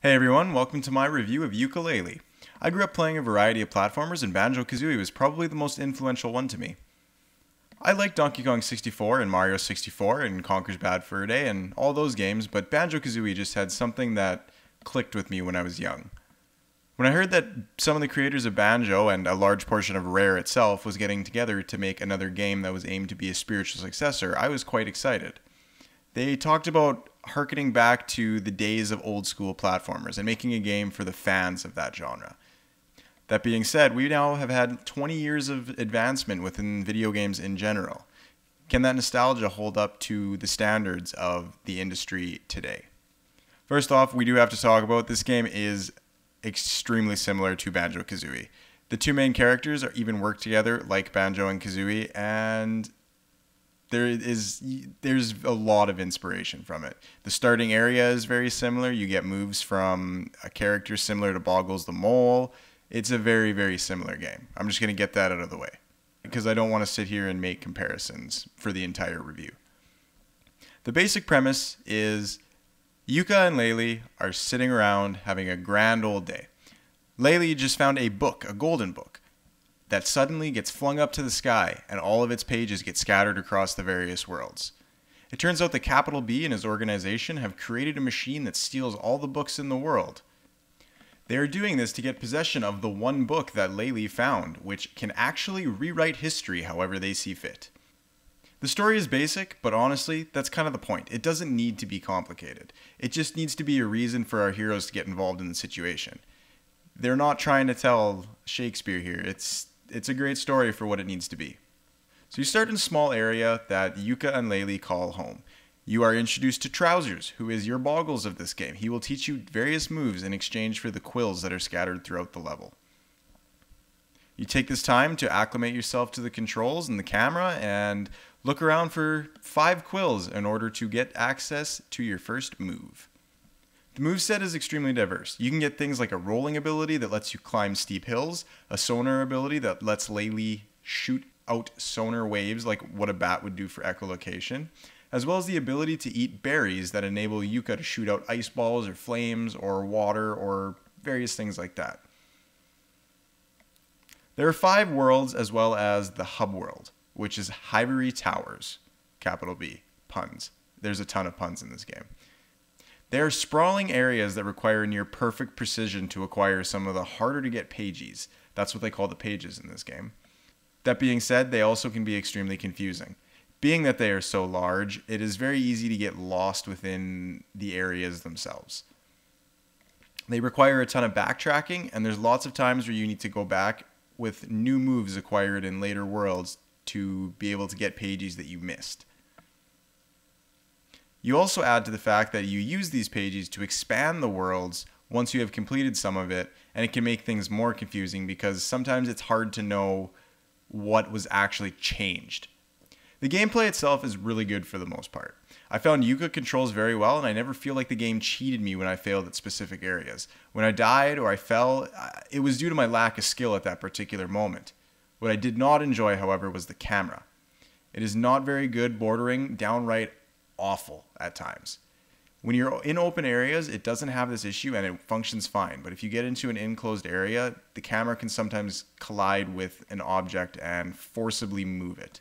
Hey everyone, welcome to my review of Yooka-Laylee. I grew up playing a variety of platformers and Banjo Kazooie was probably the most influential one to me. I like Donkey Kong 64 and Mario 64 and Conker's Bad Fur Day and all those games, but Banjo Kazooie just had something that clicked with me when I was young. When I heard that some of the creators of Banjo and a large portion of Rare itself was getting together to make another game that was aimed to be a spiritual successor, I was quite excited. They talked about harkening back to the days of old school platformers and making a game for the fans of that genre. That being said, we now have had 20 years of advancement within video games in general. Can that nostalgia hold up to the standards of the industry today? First off, we do have to talk about this game is extremely similar to Banjo Kazooie. The two main characters are even work together like Banjo and Kazooie, and there's a lot of inspiration from it. The starting area is very similar. You get moves from a character similar to Boggles the Mole. It's a very, very similar game. I'm just going to get that out of the way because I don't want to sit here and make comparisons for the entire review. The basic premise is Yooka and Laylee are sitting around having a grand old day. Laylee just found a book, a golden book, that suddenly gets flung up to the sky and all of its pages get scattered across the various worlds. It turns out that Capital B and his organization have created a machine that steals all the books in the world. They are doing this to get possession of the one book that Laylee found, which can actually rewrite history however they see fit. The story is basic, but honestly, that's kind of the point. It doesn't need to be complicated. It just needs to be a reason for our heroes to get involved in the situation. They're not trying to tell Shakespeare here. It's a great story for what it needs to be. So you start in a small area that Yooka and Laylee call home. You are introduced to Trousers, who is your Boggles of this game. He will teach you various moves in exchange for the quills that are scattered throughout the level. You take this time to acclimate yourself to the controls and the camera and look around for 5 quills in order to get access to your first move. The moveset is extremely diverse. You can get things like a rolling ability that lets you climb steep hills, a sonar ability that lets Laylee shoot out sonar waves like what a bat would do for echolocation, as well as the ability to eat berries that enable Yooka to shoot out ice balls or flames or water or various things like that. There are 5 worlds as well as the hub world, which is Hivory Towers, capital B, puns. There's a ton of puns in this game. They are sprawling areas that require near perfect precision to acquire some of the harder to get pages. That's what they call the pages in this game. That being said, they also can be extremely confusing. Being that they are so large, it is very easy to get lost within the areas themselves. They require a ton of backtracking, and there's lots of times where you need to go back with new moves acquired in later worlds to be able to get pages that you missed. You also add to the fact that you use these pages to expand the worlds once you have completed some of it, and it can make things more confusing because sometimes it's hard to know what was actually changed. The gameplay itself is really good for the most part. I found Yooka controls very well, and I never feel like the game cheated me when I failed at specific areas. When I died or I fell, it was due to my lack of skill at that particular moment. What I did not enjoy, however, was the camera. It is not very good, bordering downright awful at times. When you're in open areas, it doesn't have this issue and it functions fine. But if you get into an enclosed area, the camera can sometimes collide with an object and forcibly move it.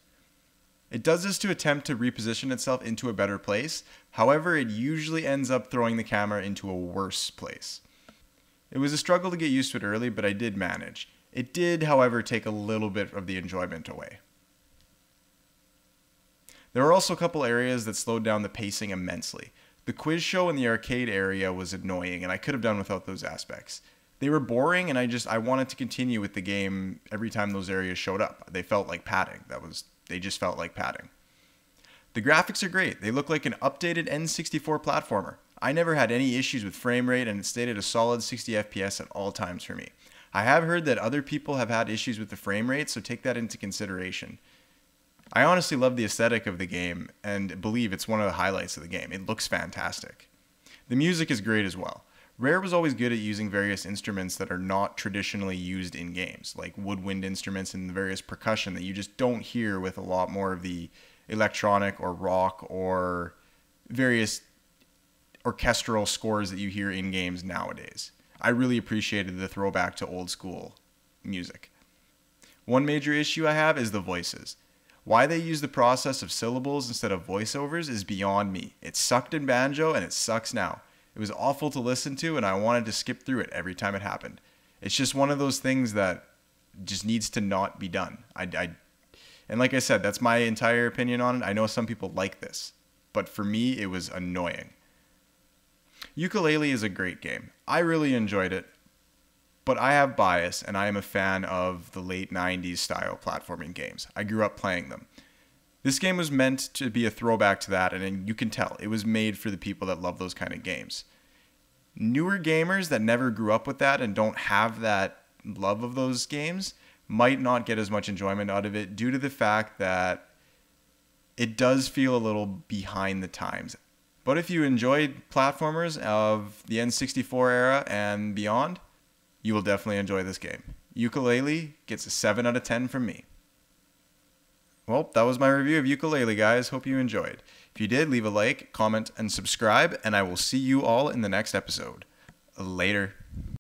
It does this to attempt to reposition itself into a better place. However, it usually ends up throwing the camera into a worse place. It was a struggle to get used to it early, but I did manage. It did, however, take a little bit of the enjoyment away. There were also a couple areas that slowed down the pacing immensely. The quiz show in the arcade area was annoying, and I could have done without those aspects. They were boring, and I wanted to continue with the game every time those areas showed up. They felt like padding. They just felt like padding. The graphics are great. They look like an updated N64 platformer. I never had any issues with frame rate, and it stayed at a solid 60 FPS at all times for me. I have heard that other people have had issues with the frame rate, so take that into consideration. I honestly love the aesthetic of the game and believe it's one of the highlights of the game. It looks fantastic. The music is great as well. Rare was always good at using various instruments that are not traditionally used in games, like woodwind instruments and the various percussion that you just don't hear with a lot more of the electronic or rock or various orchestral scores that you hear in games nowadays. I really appreciated the throwback to old school music. One major issue I have is the voices. Why they use the process of syllables instead of voiceovers is beyond me. It sucked in Banjo and it sucks now. It was awful to listen to and I wanted to skip through it every time it happened. It's just one of those things that just needs to not be done. And like I said, that's my entire opinion on it. I know some people like this, but for me, it was annoying. Yooka-Laylee is a great game. I really enjoyed it, but I have bias, and I am a fan of the late 90s style platforming games. I grew up playing them. This game was meant to be a throwback to that, and you can tell, it was made for the people that love those kind of games. Newer gamers that never grew up with that and don't have that love of those games might not get as much enjoyment out of it due to the fact that it does feel a little behind the times. But if you enjoyed platformers of the N64 era and beyond, you will definitely enjoy this game. Yooka-Laylee gets a 7 out of 10 from me. Well, that was my review of Yooka-Laylee, guys. Hope you enjoyed. If you did, leave a like, comment, and subscribe, and I will see you all in the next episode. Later.